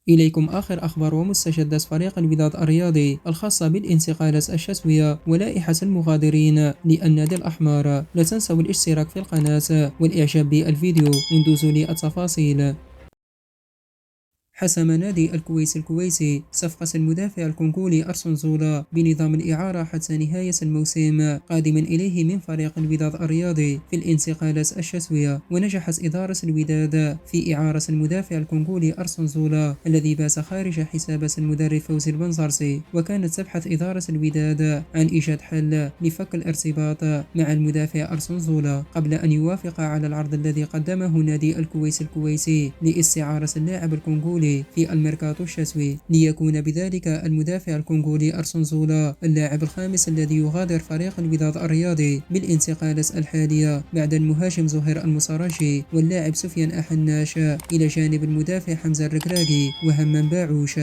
إليكم آخر أخبار ومستجدات فريق الوداد الرياضي الخاصة بالانتقالات الشتوية ولائحة المغادرين للنادي الأحمر. لا تنسوا الاشتراك في القناة والإعجاب بالفيديو وندوزوا للتفاصيل. حسم نادي الكويسي صفقة المدافع الكونغولي أرسون زولا بنظام الإعارة حتى نهاية الموسم، قادما إليه من فريق الوداد الرياضي في الانتقالات الشتوية. ونجحت إدارة الوداد في إعارة المدافع الكونغولي أرسون زولا الذي بات خارج حسابات المدرب فوزي البنزرسي. وكانت تبحث إدارة الوداد عن إيجاد حل لفك الارتباط مع المدافع أرسون زولا قبل أن يوافق على العرض الذي قدمه نادي الكويسي لاستعارة اللاعب الكونغولي في الميركاتو الشتوي، ليكون بذلك المدافع الكونغولي أرسون زولا اللاعب الخامس الذي يغادر فريق الوداد الرياضي بالانتقالات الحالية بعد المهاجم زهير المسراجي واللاعب سفيان أحناش، إلى جانب المدافع حمزة الركراكي وهمام باعوش.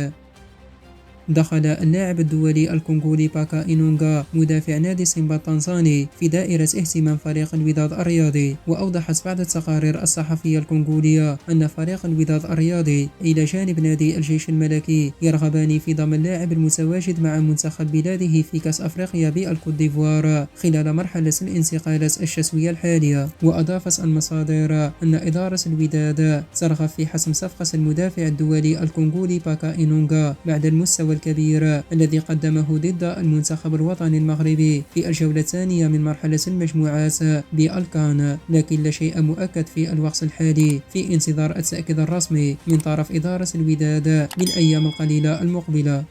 دخل اللاعب الدولي الكونغولي باكا إينونغا مدافع نادي سيمبا التنزاني في دائرة اهتمام فريق الوداد الرياضي. وأوضحت بعض التقارير الصحفية الكونغولية أن فريق الوداد الرياضي إلى جانب نادي الجيش الملكي يرغبان في ضم اللاعب المتواجد مع منتخب بلاده في كأس أفريقيا بالكوت ديفوار خلال مرحلة الانتقالات الشتوية الحالية. وأضافت المصادر أن إدارة الوداد ترغب في حسم صفقة المدافع الدولي الكونغولي باكا إينونغا بعد المستوى الكبير الذي قدمه ضد المنتخب الوطني المغربي في الجولة الثانية من مرحلة المجموعات بالكان، لكن لا شيء مؤكد في الوقت الحالي، في انتظار التأكيد الرسمي من طرف إدارة الوداد بالأيام القليلة المقبلة.